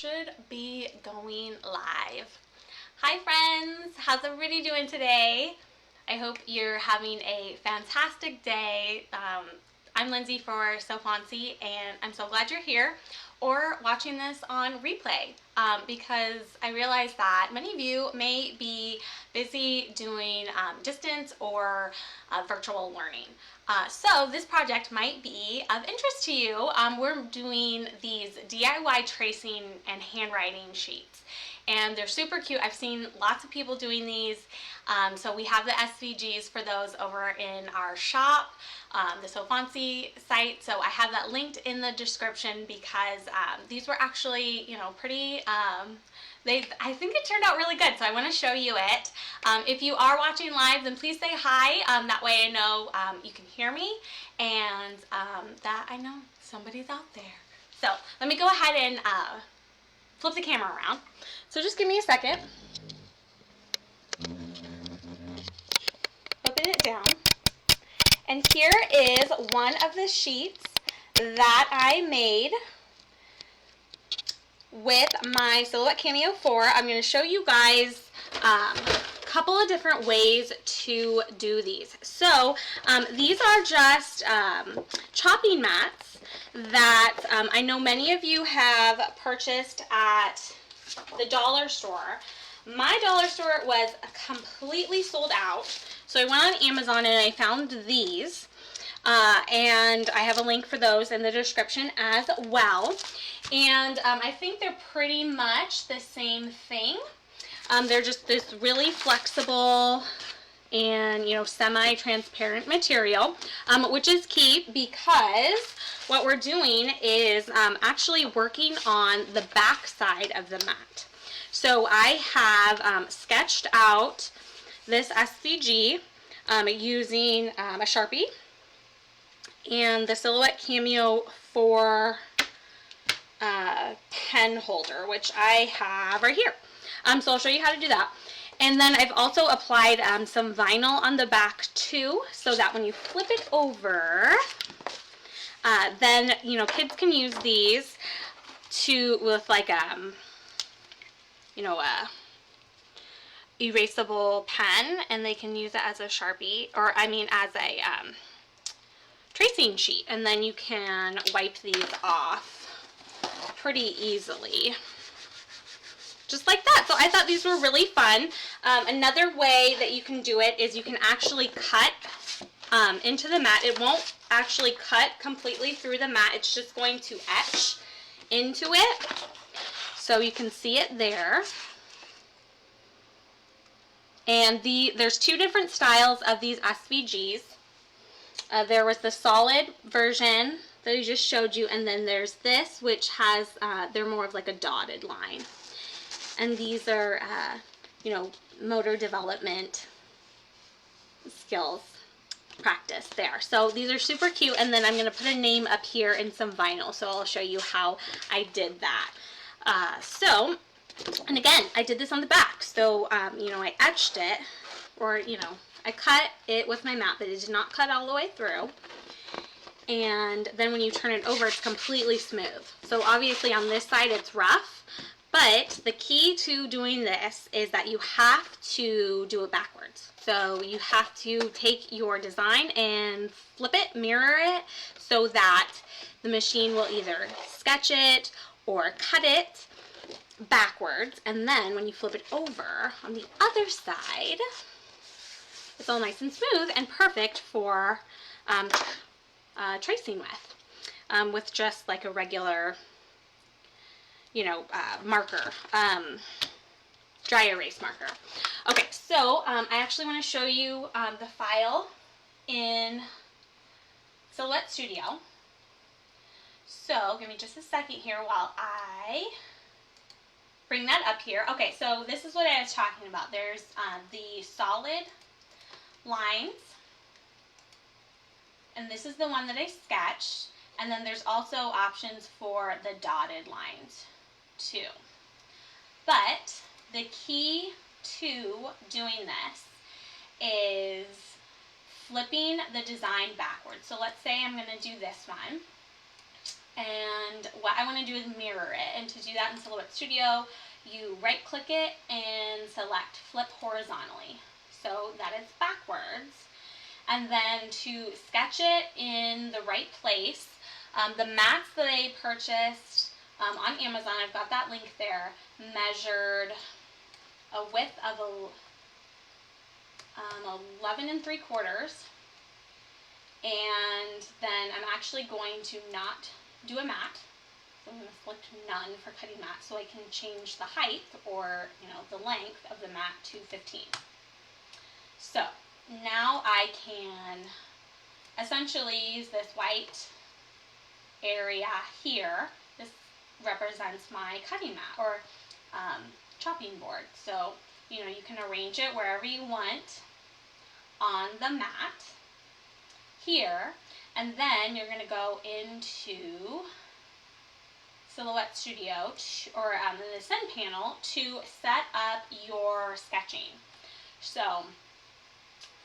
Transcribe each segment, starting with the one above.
should be going live. Hi friends, how's everybody doing today? I hope you're having a fantastic day. I'm Lindsay for So Fontsy, and I'm so glad you're here or watching this on replay because I realize that many of you may be busy doing distance or virtual learning. So this project might be of interest to you. We're doing these DIY tracing and handwriting sheets, and they're super cute. I've seen lots of people doing these. So we have the SVGs for those over in our shop, the So Fontsy site. So I have that linked in the description because these were actually, pretty. I think it turned out really good, so I want to show you it. If you are watching live, then please say hi. That way I know you can hear me and that I know somebody's out there. So let me go ahead and flip the camera around. So just give me a second. Flipping it down. And here is one of the sheets that I made with my Silhouette Cameo 4. I'm going to show you guys a couple of different ways to do these. So these are just chopping mats that I know many of you have purchased at the dollar store. My dollar store was completely sold out, so I went on Amazon and I found these. And I have a link for those in the description as well. And I think they're pretty much the same thing. They're just this really flexible and, semi-transparent material, which is key because what we're doing is actually working on the back side of the mat. So I have sketched out this SVG using a Sharpie and the Silhouette Cameo 4 pen holder, which I have right here. So I'll show you how to do that. And then I've also applied some vinyl on the back too, so that when you flip it over, then kids can use these with like a erasable pen, and they can use it as a Sharpie, or as a tracing sheet, and then you can wipe these off pretty easily, just like that. So I thought these were really fun. Another way that you can do it is you can actually cut into the mat. It won't actually cut completely through the mat. It's just going to etch into it. So you can see it there. And there's two different styles of these SVGs. There was the solid version that I just showed you, and then there's this, which has, they're more of like a dotted line. And these are, motor development skills practice there. So these are super cute, and then I'm going to put a name up here in some vinyl, so I'll show you how I did that. And again, I did this on the back, so, I etched it, or, I cut it with my mat, but it did not cut all the way through. And then when you turn it over, it's completely smooth. So obviously on this side it's rough, but the key to doing this is that you have to do it backwards. So you have to take your design and flip it, mirror it, so that the machine will either sketch it or cut it backwards, and then when you flip it over on the other side, it's all nice and smooth and perfect for tracing with just like a regular, marker, dry erase marker. Okay, so I actually want to show you the file in Silhouette Studio. So give me just a second here while I bring that up here. Okay, so this is what I was talking about. There's the solid lines, and this is the one that I sketched, and then there's also options for the dotted lines too. But the key to doing this is flipping the design backwards. So let's say I'm going to do this one, And what I want to do is mirror it. And to do that in Silhouette Studio, you right click it and select flip horizontally so that it's backwards. And then to sketch it in the right place, the mats that I purchased on Amazon, I've got that link there, measured a width of 11 3/4. And then I'm actually going to not do a mat. So I'm going to select none for cutting mat so I can change the height or, the length of the mat to 15. So now I can essentially use this white area here. This represents my cutting mat or chopping board. So, you can arrange it wherever you want on the mat here, and then you're going to go into Silhouette Studio or in the Send panel to set up your sketching. So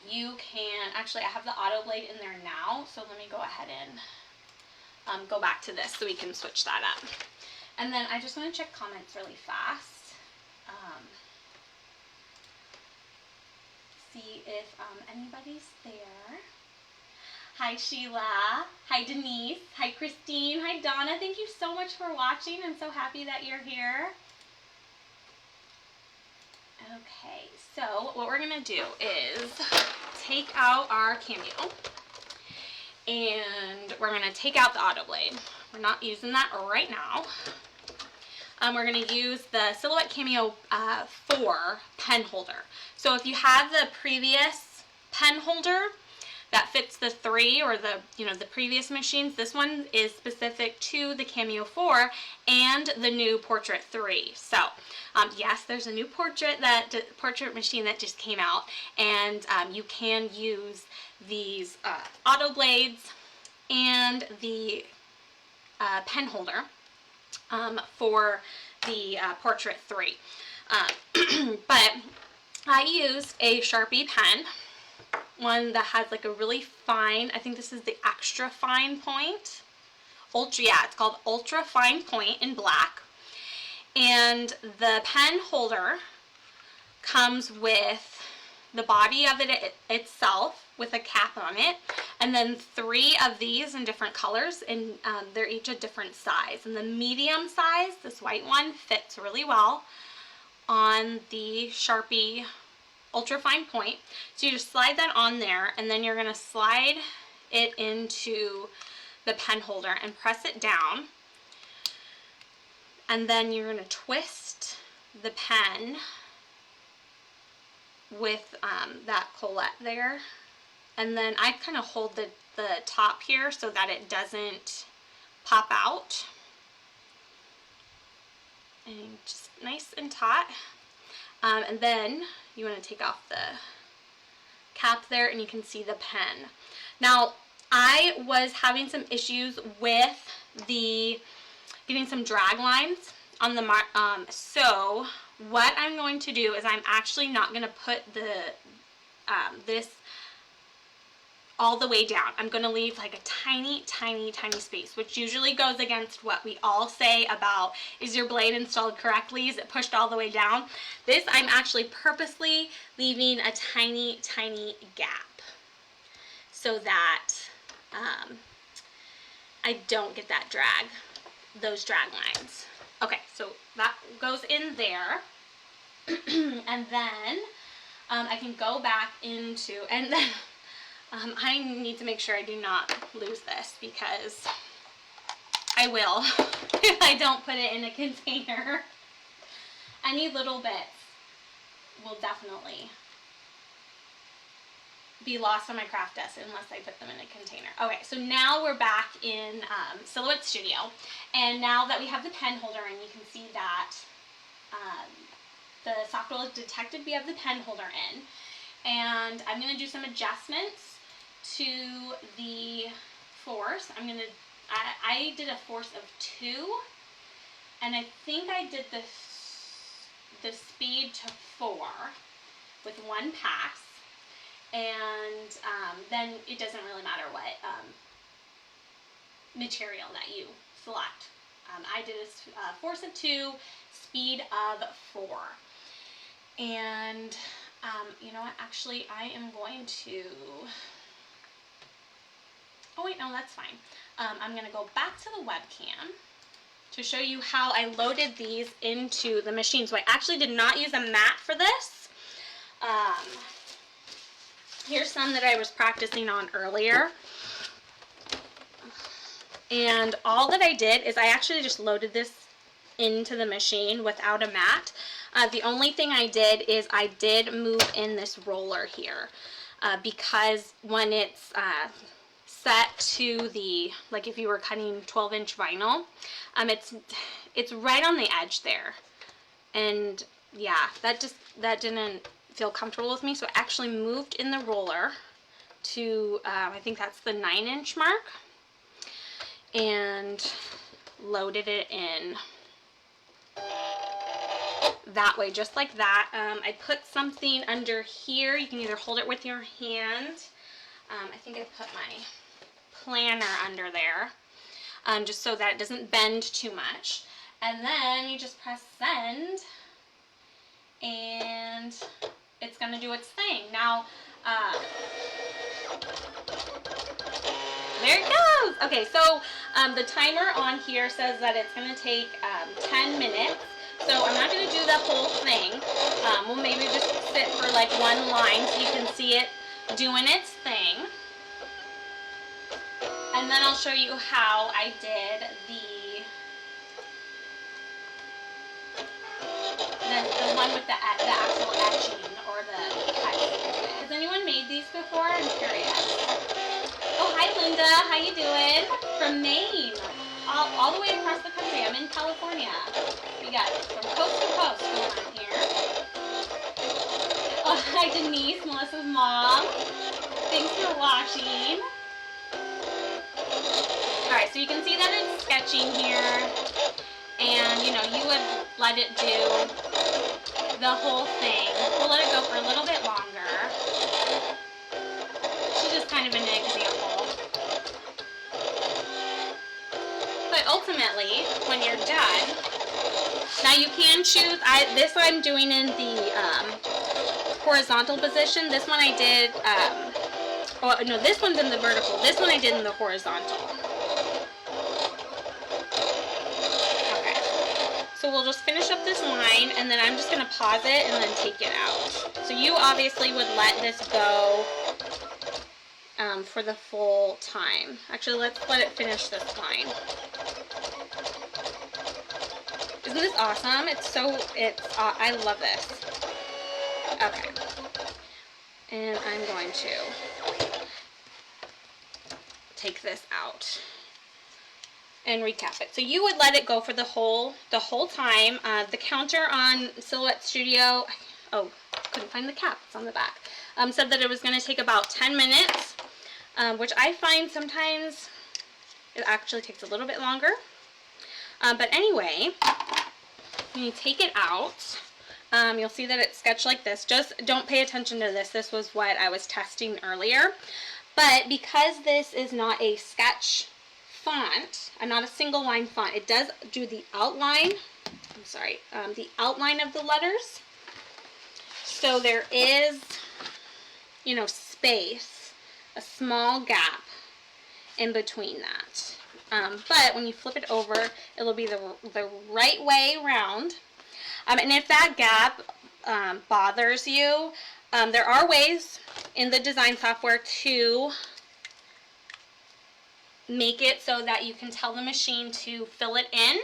you can, actually I have the auto blade in there now, so let me go ahead and go back to this so we can switch that up. And then I just want to check comments really fast. See if anybody's there. Hi Sheila, hi Denise, hi Christine, hi Donna. Thank you so much for watching. I'm so happy that you're here. Okay, so what we're gonna do is take out our Cameo and we're gonna take out the auto blade. We're not using that right now. We're going to use the Silhouette Cameo 4 pen holder. So if you have the previous pen holder that fits the 3 or the previous machines, this one is specific to the Cameo 4 and the new Portrait 3. So yes, there's a new portrait machine that just came out, and you can use these auto blades and the pen holder for the Portrait 3. But I used a Sharpie pen, one that has like a really fine, I think this is the extra fine point. It's called Ultra Fine Point in black. And the pen holder comes with the body of it itself with a cap on it, and then 3 of these in different colors, and they're each a different size. And the medium size, this white one, fits really well on the Sharpie Ultra Fine Point. So you just slide that on there, and then you're going to slide it into the pen holder and press it down, and then you're going to twist the pen with that collet there. And then I kind of hold the top here so that it doesn't pop out. And just nice and taut. And then you want to take off the cap there, and you can see the pen. Now, I was having some issues with getting some drag lines on the so what I'm going to do is I'm actually not going to put this all the way down. I'm going to leave like a tiny, tiny, tiny space, which usually goes against what we all say about, is your blade installed correctly? Is it pushed all the way down? This, I'm actually purposely leaving a tiny, tiny gap so that I don't get that those drag lines. Okay, so that goes in there. And then I can go back into, and then I need to make sure I do not lose this, because I will if I don't put it in a container. Any little bits will definitely be lost on my craft desk unless I put them in a container. Okay, so now we're back in Silhouette Studio, and now that we have the pen holder in, you can see that the software is detected we have the pen holder in, and I'm going to do some adjustments to the force. I did a force of 2, and I think I did the speed to 4 with 1 pass, and then it doesn't really matter what material that you select. I did a force of 2, speed of 4. And you know what, actually I am going to, oh wait, no, that's fine. I'm going to go back to the webcam to show you how I loaded these into the machine. So I actually did not use a mat for this. Here's some that I was practicing on earlier. And all that I did is I actually just loaded this into the machine without a mat. The only thing I did is I did move in this roller here because when it's set to the, like if you were cutting 12-inch vinyl, it's right on the edge there. And yeah, that didn't feel comfortable with me, so I actually moved in the roller to, I think that's the 9-inch mark, and loaded it in that way, just like that. I put something under here. You can either hold it with your hand. I think I put my planner under there, just so that it doesn't bend too much. And then you just press send, and it's going to do its thing. Now, there it goes. Okay, so the timer on here says that it's going to take 10 minutes. So I'm not going to do the whole thing. We'll maybe just sit for like one line so you can see it doing its thing. And then I'll show you how I did the one with the actual etching or the cut. Has anyone made these before? I'm curious. Oh, hi Linda, how you doing? From Maine, all the way across the country. I'm in California. We got from coast to coast going on here. Oh, hi Denise, Melissa's mom. Thanks for watching. Alright, so you can see that it's sketching here, and you know, you would let it do the whole thing. We'll let it go for a little bit longer. She's just kind of an example. But ultimately, when you're done, now you can choose, this I'm doing in the horizontal position. This one I did, oh no, this one's in the vertical. This one I did in the horizontal. Okay, so we'll just finish up this line, and then I'm just going to pause it and then take it out. So you obviously would let this go for the full time. Actually, let's let it finish this line. Isn't this awesome? I love this. Okay. And I'm going to take this out and recap it. So you would let it go for the whole time. The counter on Silhouette Studio, oh, couldn't find the cap, it's on the back, said that it was going to take about 10 minutes, which I find sometimes it actually takes a little bit longer. But anyway, when you take it out, you'll see that it's sketched like this. Just don't pay attention to this. This was what I was testing earlier. But because this is not a sketch font, not a single line font, it does do the outline, the outline of the letters. So there is, you know, space, a small gap in between that. But when you flip it over, it'll be the right way around. And if that gap bothers you, there are ways in the design software to make it so that you can tell the machine to fill it in.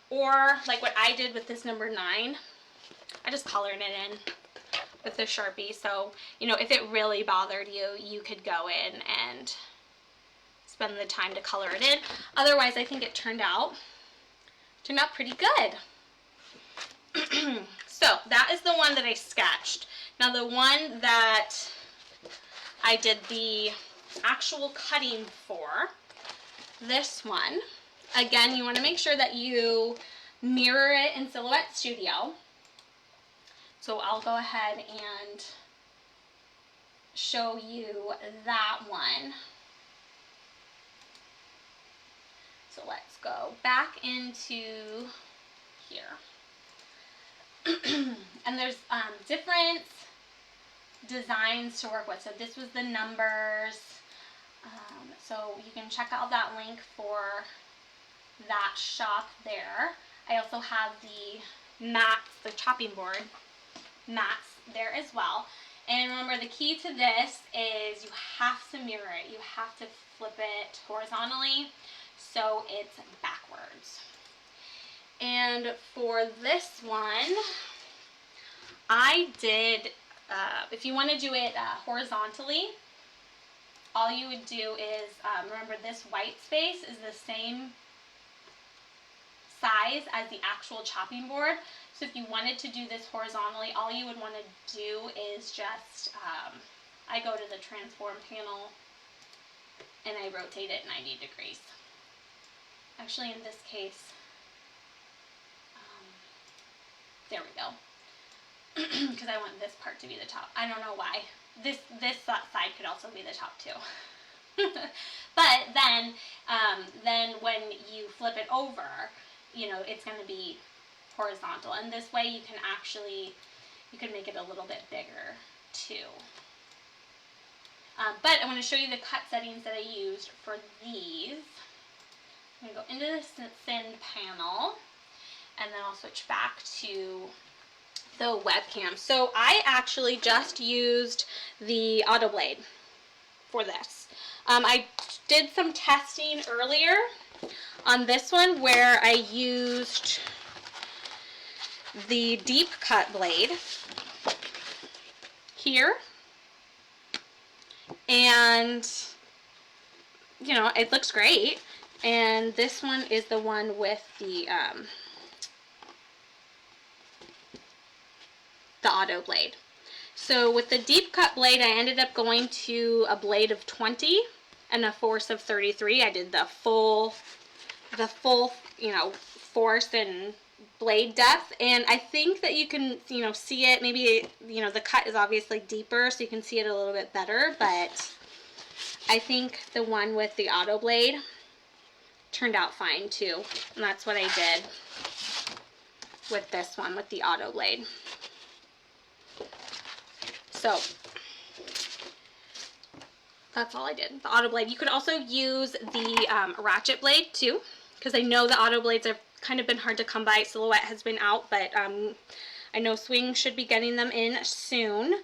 Or like what I did with this number 9, I just colored it in with the Sharpie. So, you know, if it really bothered you, you could go in and spend the time to color it in. Otherwise, I think it turned out pretty good. So that is the one that I sketched. Now the one that I did the actual cutting for, this one, again, you want to make sure that you mirror it in Silhouette Studio. So I'll go ahead and show you that one. So let's go back into here. And there's different designs to work with. So this was the numbers. So you can check out that link for that shop there. I also have the mats, the chopping board mats there as well. And remember, the key to this is you have to mirror it. You have to flip it horizontally so it's backwards. And for this one, I did, if you want to do it horizontally, all you would do is, remember this white space is the same size as the actual chopping board. So if you wanted to do this horizontally, all you would want to do is just, I go to the transform panel and I rotate it 90 degrees. Actually, in this case, there we go. Because I want this part to be the top. I don't know why. This side could also be the top too. But then when you flip it over, you know, it's going to be horizontal. And this way you can actually, you can make it a little bit bigger too. But I'm going to show you the cut settings that I used for these. I'm going to go into the send panel, and then I'll switch back to the webcam. So I actually just used the auto blade for this. I did some testing earlier on this one where I used the deep cut blade here, and you know, it looks great. And this one is the one with the auto blade. So with the deep cut blade, I ended up going to a blade of 20 and a force of 33. I did the full, you know, force and blade depth, and I think that you can, you know, see it. Maybe, you know, the cut is obviously deeper, so you can see it a little bit better, but I think the one with the auto blade turned out fine too, and that's what I did with this one with the auto blade. So that's all I did, the auto blade. You could also use the ratchet blade too, because I know the auto blades have kind of been hard to come by. Silhouette has been out, but I know Swing should be getting them in soon.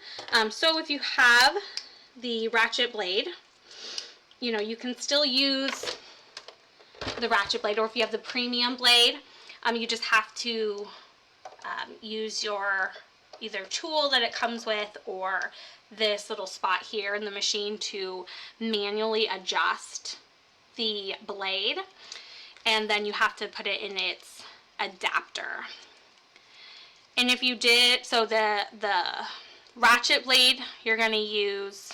So if you have the ratchet blade, you know, you can still use the ratchet blade, or if you have the premium blade, you just have to use your either tool that it comes with or this little spot here in the machine to manually adjust the blade, and then you have to put it in its adapter. And if you did, so the ratchet blade, you're going to use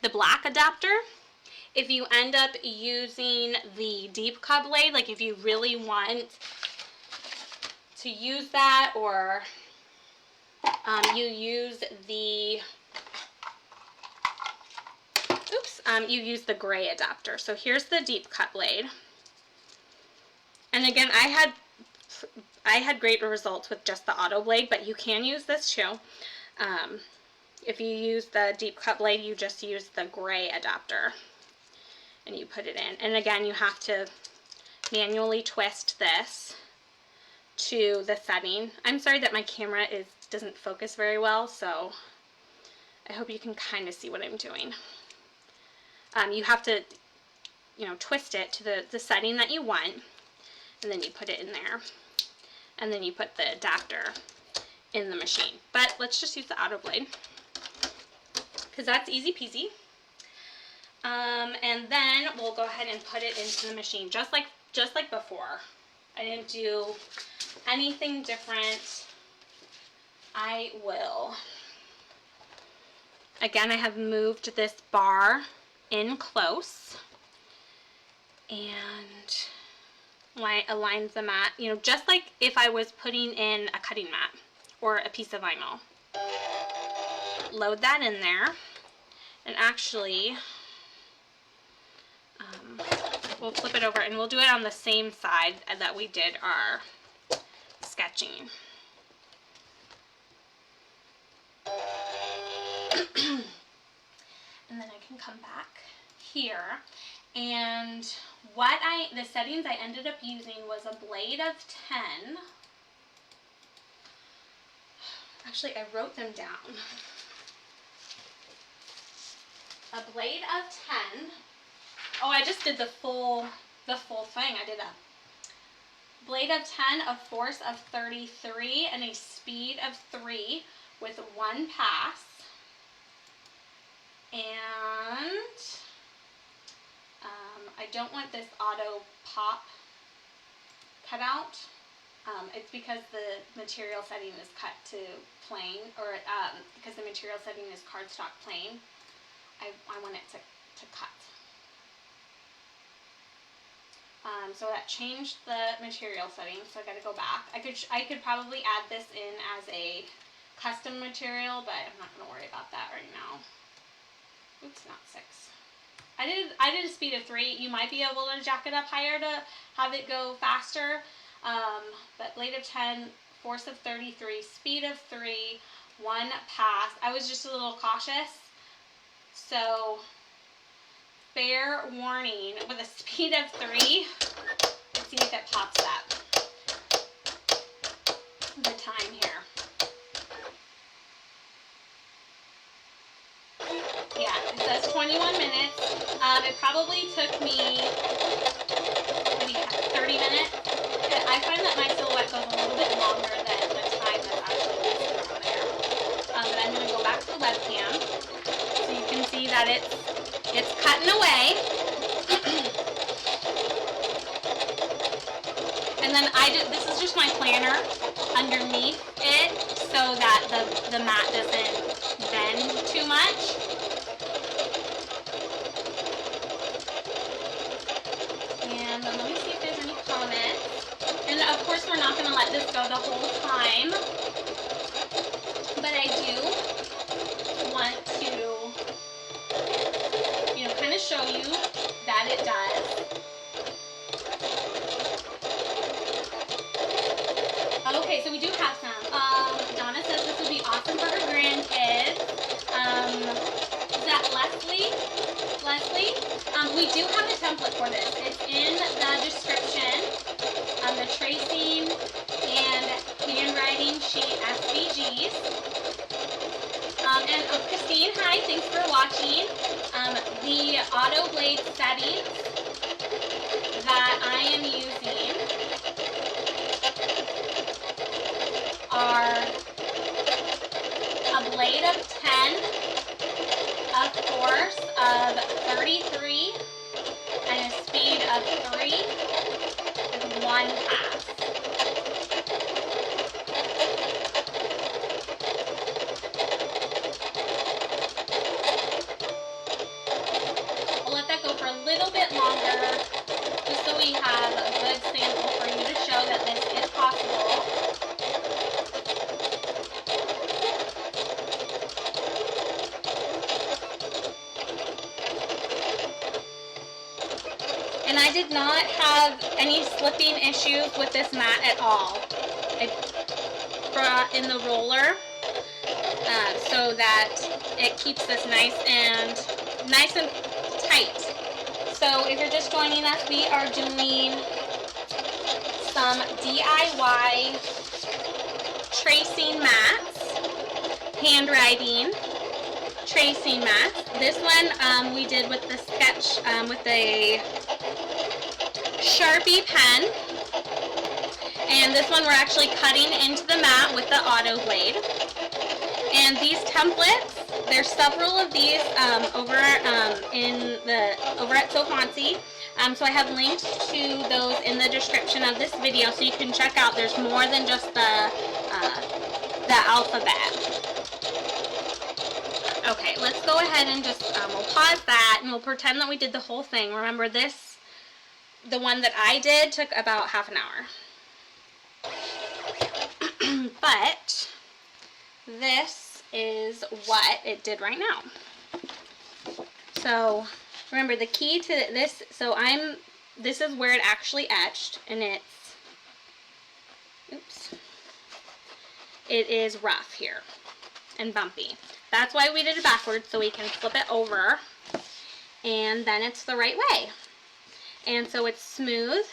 the black adapter. If you end up using the deep cut blade, like if you really want to use that, or you use the, you use the gray adapter. So here's the deep cut blade. And again, I had great results with just the auto blade, but you can use this too. If you use the deep cut blade, you just use the gray adapter and you put it in. And again, you have to manually twist this to the setting. I'm sorry that my camera doesn't focus very well, so I hope you can kind of see what I'm doing. You have to, you know, twist it to the setting that you want, and then you put it in there, and then you put the adapter in the machine. But let's just use the auto blade, because that's easy peasy. And then we'll go ahead and put it into the machine, just like before. I didn't do anything different. I will. Again, I have moved this bar in close and aligned the mat, you know, just like if I was putting in a cutting mat or a piece of vinyl. Load that in there, and actually we'll flip it over and we'll do it on the same side that we did our sketching. And then I can come back here, and the settings I ended up using was a blade of 10. Actually, I wrote them down. A blade of 10. Oh, I just did the full thing. I did a blade of 10, a force of 33, and a speed of 3 with 1 pass. And I don't want this auto pop cut out. It's because the material setting is cut to plain, or because the material setting is cardstock plain. I want it to cut. So that changed the material setting, so I got to go back. I could probably add this in as a custom material, but I'm not going to worry about that right now. Oops, not 6. I did a speed of 3. You might be able to jack it up higher to have it go faster. But blade of 10, force of 33, speed of 3, 1 pass. I was just a little cautious. So, fair warning, with a speed of 3, let's see if it pops up. The time here. Yeah, it says 21 minutes. It probably took me, 30 minutes. I find that my silhouette goes a little bit longer than the time that's actually listed on there. But I'm going to go back to the webcam so you can see that it's cutting away. And then this is just my planner underneath it so that the mat doesn't bend too much. And let me see if there's any comments. And of course we're not going to let this go the whole time, but I do want to, kind of show you that it does. Okay, so we do have some. Donna says this would be awesome for her grandkids. Is that Leslie? We do have a template for this. It's in the description. The tracing and handwriting sheet SVGs. And Christine, hi, thanks for watching. The auto blade settings that I am using are a blade of 10, a force of 33, and a speed of 3 with 1 pass. I'll let that go for a little bit longer, just so we have a good sample for you to show that this is possible. And I did not have any slipping issues with this mat at all. I brought in the roller so that it keeps this nice and tight. So if you're just joining us, we are doing some DIY tracing mats, handwriting tracing mats. This one we did with the sketch with a Sharpie pen, and this one we're actually cutting into the mat with the auto blade. And these templates, there's several of these over at Fontsy. So I have links to those in the description of this video, so you can check out. There's more than just the alphabet. Okay, let's go ahead and just we'll pause that and we'll pretend that we did the whole thing. Remember this, the one that I did took about half an hour. But this is what it did right now. So remember the key to this, so this is where it actually etched, and it's, oops, it is rough here and bumpy. That's why we did it backwards, so we can flip it over, and then it's the right way. And so it's smooth,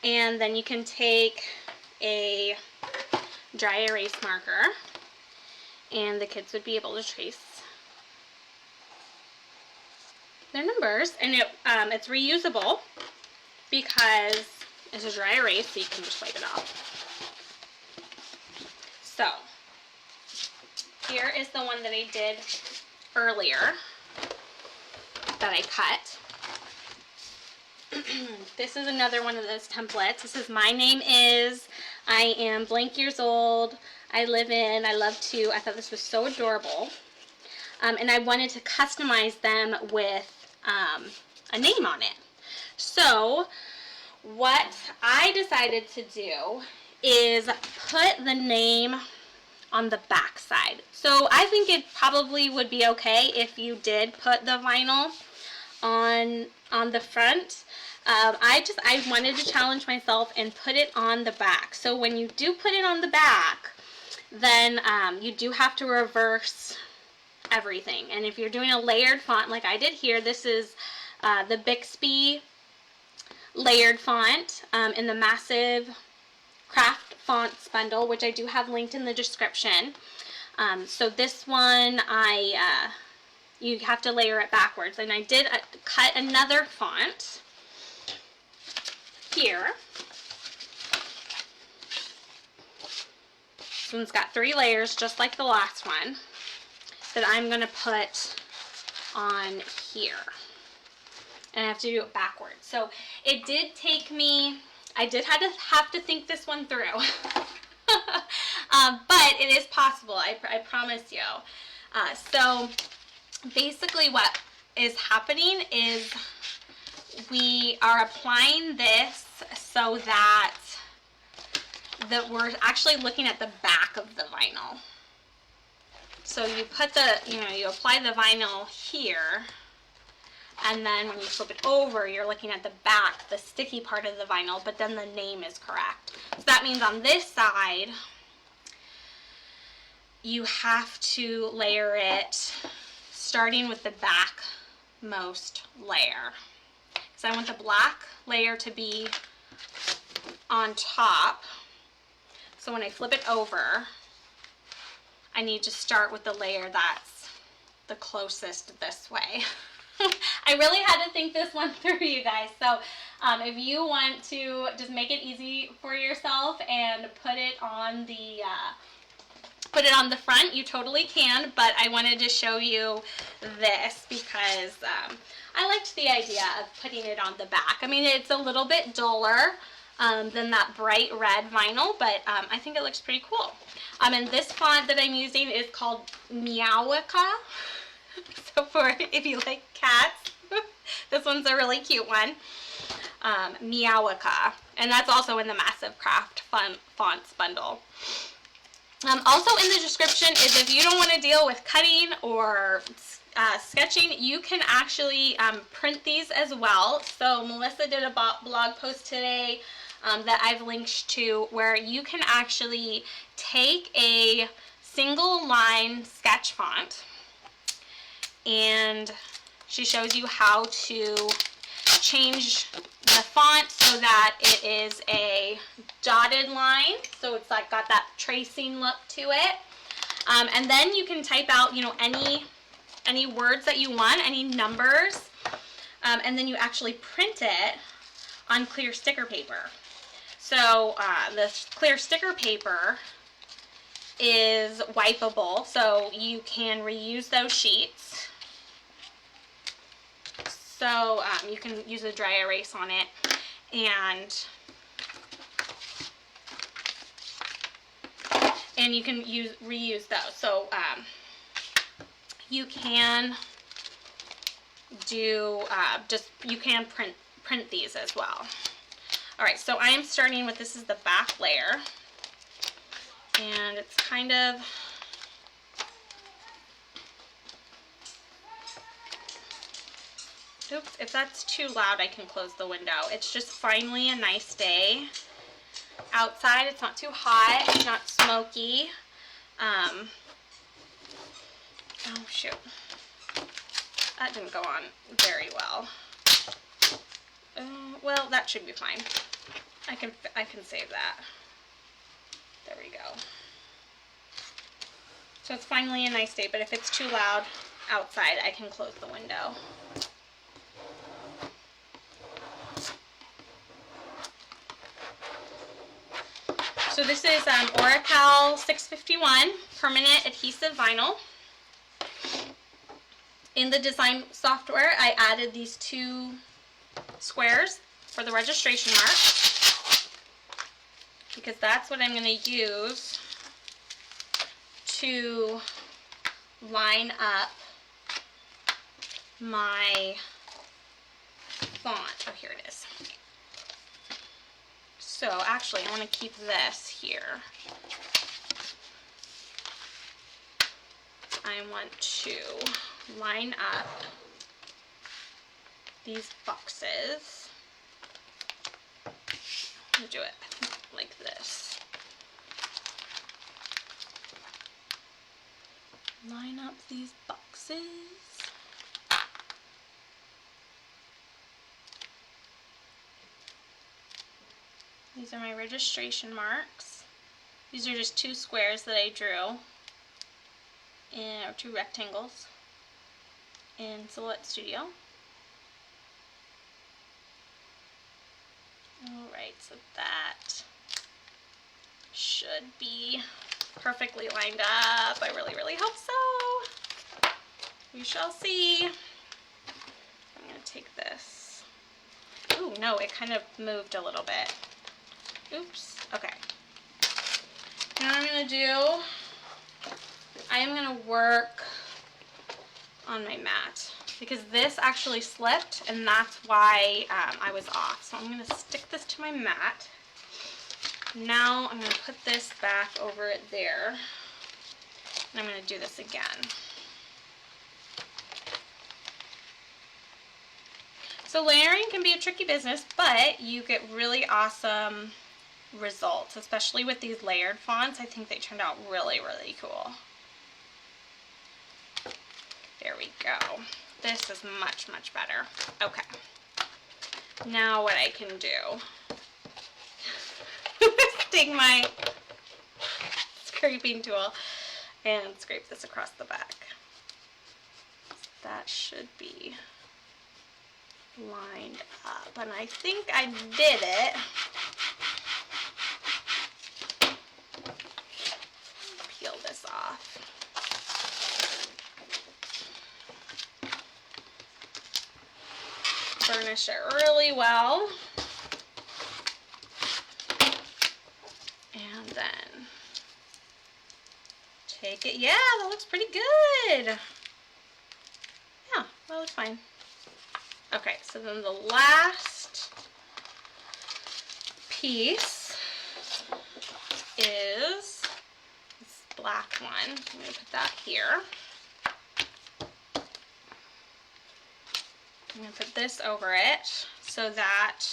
and then you can take a dry erase marker, and the kids would be able to trace their numbers, and it's reusable because it's a dry erase, so you can just wipe it off. So here is the one that I did earlier that I cut. This is another one of those templates. This is my name is, I am blank years old, I live in, I love to. I thought this was so adorable. And I wanted to customize them with a name on it. So what I decided to do is put the name on the back side. So I think it probably would be okay if you did put the vinyl on the front. I wanted to challenge myself and put it on the back. So when you do put it on the back, then you do have to reverse everything. And if you're doing a layered font like I did here, this is the Bixby layered font in the massive craft fonts bundle, which I do have linked in the description. So this one, you have to layer it backwards, and I did cut another font here. This one's got 3 layers, just like the last one, that I'm going to put on here. And I have to do it backwards. So it did take me, I did have to think this one through. But it is possible, I promise you. So basically what is happening is we are applying this so that we're actually looking at the back of the vinyl. So you put you apply the vinyl here, and then when you flip it over, you're looking at the back, the sticky part of the vinyl, but then the name is correct. So that means on this side, you have to layer it starting with the backmost layer. So I want the black layer to be on top. So when I flip it over, I need to start with the layer that's the closest this way. I really had to think this one through, you guys. So if you want to just make it easy for yourself and put it on the front, you totally can, but I wanted to show you this because I liked the idea of putting it on the back. I mean, it's a little bit duller than that bright red vinyl, but I think it looks pretty cool. And this font that I'm using is called Meowica. So if you like cats, this one's a really cute one. Meowica. And that's also in the massive craft fonts bundle. Also in the description is if you don't want to deal with cutting or sketching, you can actually print these as well. So Melissa did a blog post today that I've linked to where you can actually take a single line sketch font, and she shows you how to change the font so that it is a dotted line, so it's like got that tracing look to it. And then you can type out, any words that you want, any numbers, and then you actually print it on clear sticker paper. So the clear sticker paper is wipeable, so you can reuse those sheets. So you can use a dry erase on it, and you can reuse those. So you can do you can print these as well. All right, so I am starting with, this is the back layer, and it's kind of Oops, if that's too loud, I can close the window. It's just finally a nice day outside. It's not too hot, it's not smoky. Oh shoot, that didn't go on very well. Well, that should be fine. I can save that. There we go. So it's finally a nice day, but if it's too loud outside, I can close the window. So this is Oracal 651 permanent adhesive vinyl. In the design software, I added these 2 squares for the registration mark because that's what I'm going to use to line up my font. Oh, here it is. So actually, I want to keep this here. I want to line up these boxes. I'm going to do it like this. Line up these boxes. These are my registration marks. These are just 2 squares that I drew, or 2 rectangles in Silhouette Studio. Alright, so that should be perfectly lined up. I really, really hope so. We shall see. I'm going to take this. Ooh, no, it kind of moved a little bit. Oops. Okay. You know what I'm going to do? I am going to work on my mat because this actually slipped and that's why I was off. So I'm going to stick this to my mat. Now I'm going to put this back over it there. And I'm going to do this again. So layering can be a tricky business, but you get really awesome results, especially with these layered fonts. I think they turned out really, really cool. There we go. This is much, much better. Okay. Now what I can do, take my scraping tool and scrape this across the back. That should be lined up, and I think I did it. Peel this off. Burnish it really well. And then take it. Yeah, that looks pretty good. Yeah, that looks fine. Okay, so then the last piece is this black one. I'm going to put that here. I'm going to put this over it so that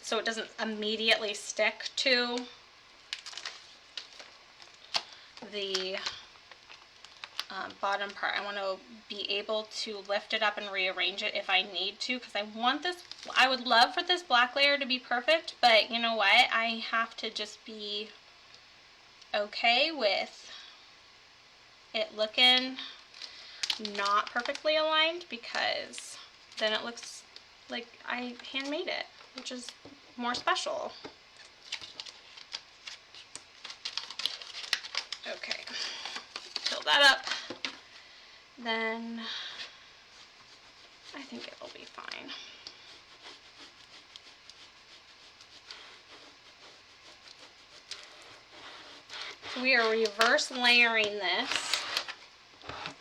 so it doesn't immediately stick to the bottom part. I want to be able to lift it up and rearrange it if I need to, because I want this, I would love for this black layer to be perfect, but you know what, I have to just be okay with it looking not perfectly aligned, because then it looks like I handmade it, which is more special. Okay, fill that up. Then I think it will be fine. So we are reverse layering this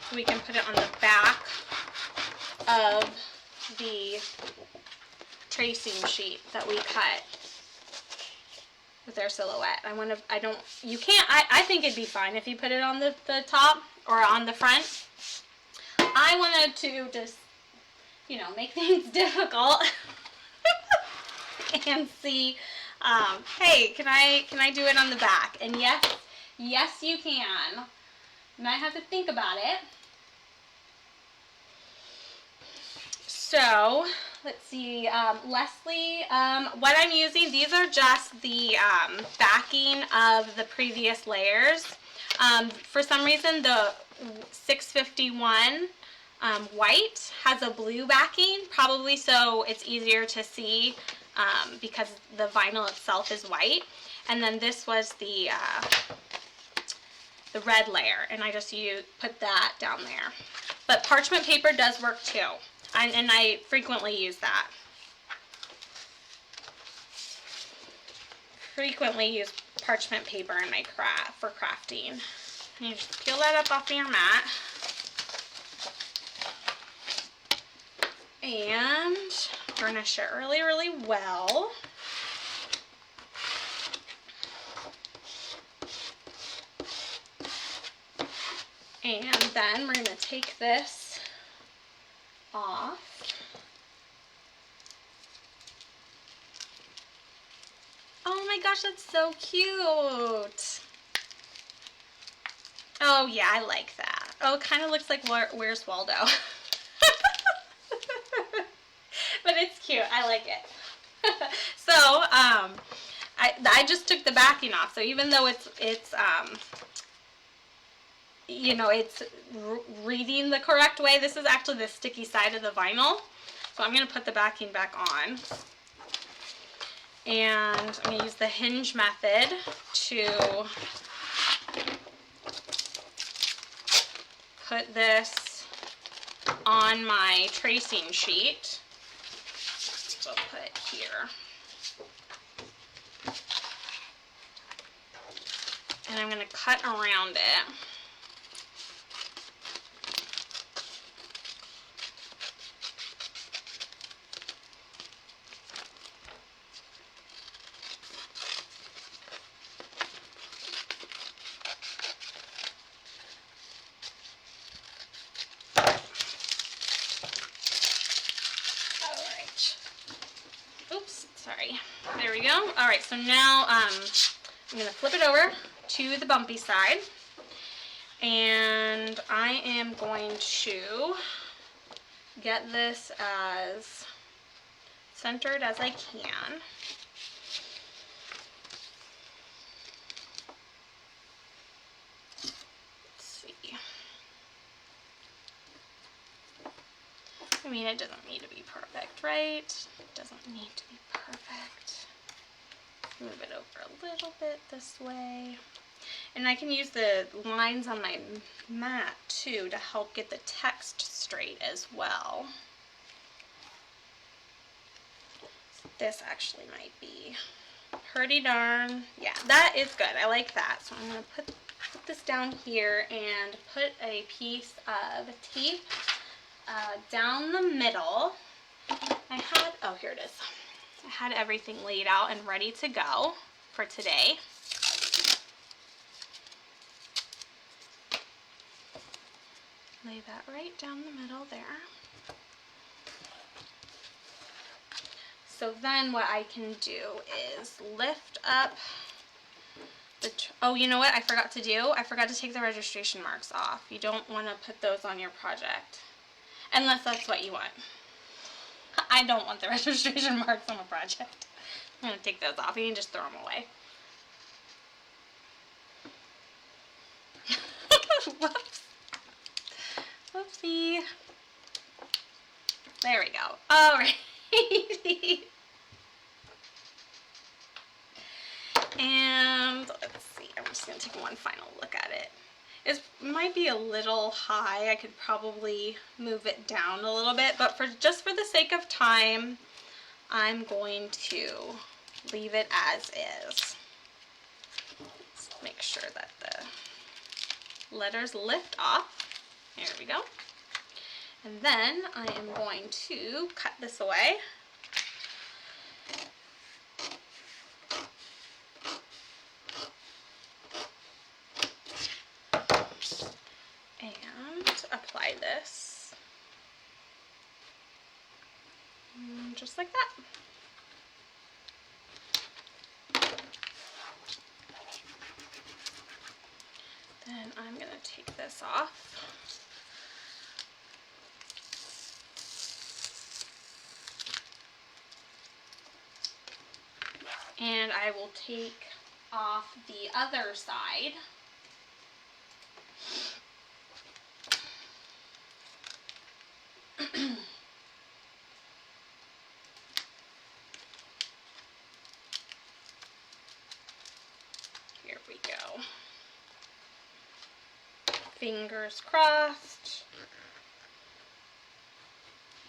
so we can put it on the back of the tracing sheet that we cut with our silhouette. I think it'd be fine if you put it on the top or on the front. I wanted to just, you know, make things difficult and see, hey, can I do it on the back? And yes you can. You might have to think about it. So, let's see, Leslie, what I'm using, these are just the backing of the previous layers. For some reason, the 651 white has a blue backing, probably so it's easier to see because the vinyl itself is white. And then this was the red layer, and I just put that down there. But parchment paper does work too. And I frequently use that. Frequently use parchment paper in my for crafting. And you just peel that up off of your mat. And burnish it really, really well. And then we're going to take this off. Oh my gosh, that's so cute. Oh yeah, I like that. Oh, it kind of looks like Where's Waldo. But it's cute. I like it. So, I just took the backing off. So even though it's you know, it's reading the correct way, this is actually the sticky side of the vinyl. So I'm going to put the backing back on. And I'm going to use the hinge method to put this on my tracing sheet. So I'll put it here. And I'm going to cut around it. There we go. Alright, so now I'm going to flip it over to the bumpy side, and I am going to get this as centered as I can. Let's see. I mean, it doesn't need to be perfect, right? It doesn't need to be perfect. Move it over a little bit this way. And I can use the lines on my mat too to help get the text straight as well. This actually might be pretty darn. Yeah, that is good. I like that. So I'm going to put this down here and put a piece of tape down the middle. Oh, here it is. I had everything laid out and ready to go for today. Lay that right down the middle there. So then what I can do is lift up the, oh, you know what I forgot to do? I forgot to take the registration marks off. You don't want to put those on your project, unless that's what you want. I don't want the registration marks on a project. I'm going to take those off. You can just throw them away. Whoops. Whoopsie. There we go. Alrighty. And let's see. I'm just going to take one final look at it. It might be a little high. I could probably move it down a little bit, but just for the sake of time, I'm going to leave it as is. Let's make sure that the letters lift off. There we go. And then I am going to cut this away. And apply this I'm going to take this off. And I will take off the other side. Here we go. Fingers crossed.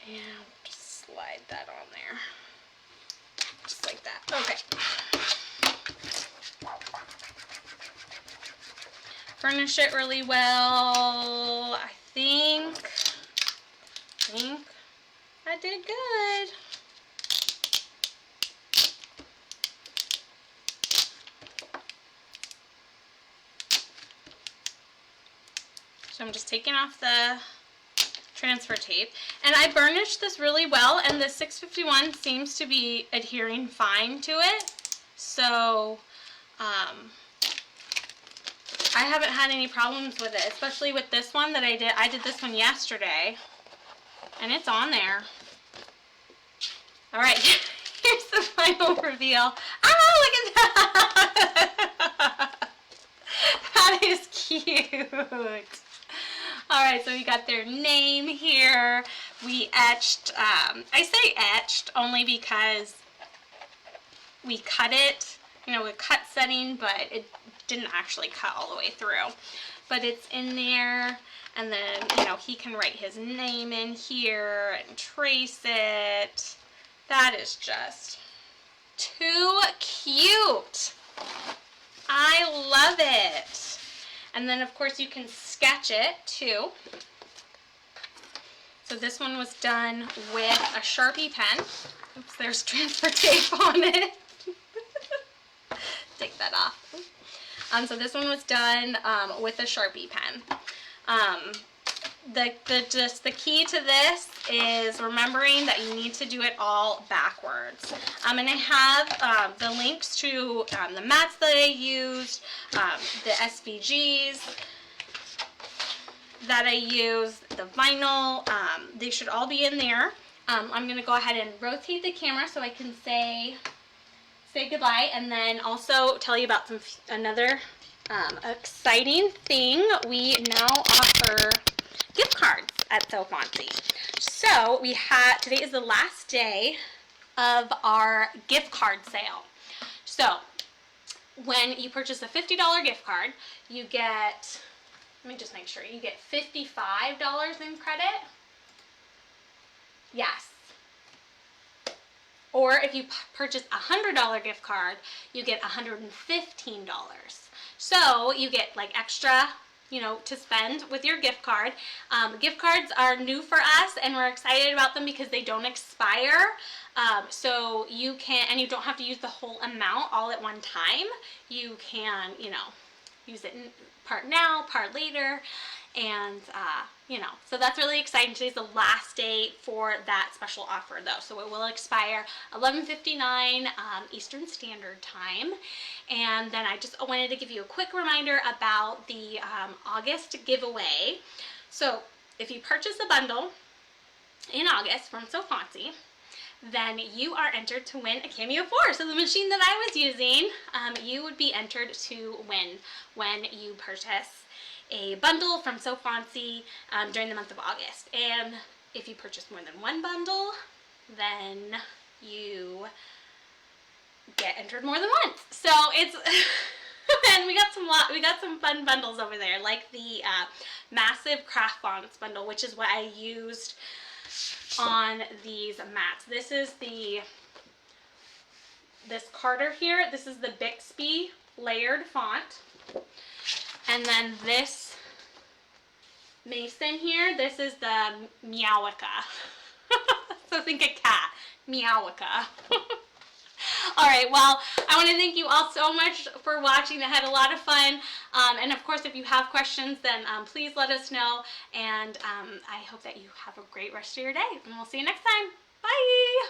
And just slide that on there. Just like that. Okay. Furnish it really well. I think I did good. So I'm just taking off the transfer tape, and I burnished this really well, and the 651 seems to be adhering fine to it. So I haven't had any problems with it, especially with this one that I did. I did this one yesterday, and it's on there. All right, here's the final reveal. Oh, look at that! That is cute. All right, so we got their name here. We etched, I say etched only because we cut it, you know, with cut setting, but it didn't actually cut all the way through. But it's in there, and then, you know, he can write his name in here and trace it. That is just too cute. I love it. And then, of course, you can sketch it, too. So this one was done with a Sharpie pen. Oops, there's transfer tape on it. Take that off. So this one was done with a Sharpie pen. The key to this is remembering that you need to do it all backwards. And I have the links to the mats that I used, the SVGs that I used, the vinyl. They should all be in there. I'm going to go ahead and rotate the camera so I can say goodbye, and then also tell you about another exciting thing. We now offer gift cards at So Fontsy. So today is the last day of our gift card sale. So when you purchase a $50 gift card, you get, let me just make sure, you get $55 in credit. Yes. Or if you purchase a $100 gift card, you get $115. So you get like extra, you know, to spend with your gift card. Gift cards are new for us, and we're excited about them because they don't expire. So you can, and you don't have to use the whole amount all at one time. You can, you know, use it in part now, part later. And, you know, so that's really exciting. Today's the last day for that special offer, though. So it will expire 11:59 Eastern Standard Time. And then I just wanted to give you a quick reminder about the August giveaway. So if you purchase a bundle in August from So Fontsy, then you are entered to win a Cameo 4. So the machine that I was using, you would be entered to win when you purchase a bundle from So Fontsy during the month of August. And if you purchase more than one bundle, then you get entered more than once. So it's and we got some fun bundles over there, like the massive craft fonts bundle, which is what I used on these mats. This is this Carter here. This is the Bixby layered font. And then this Mason here, this is the Meowica. So think a cat, Meowica. All right, well, I want to thank you all so much for watching. I had a lot of fun. And of course, if you have questions, then please let us know. And I hope that you have a great rest of your day. And we'll see you next time. Bye.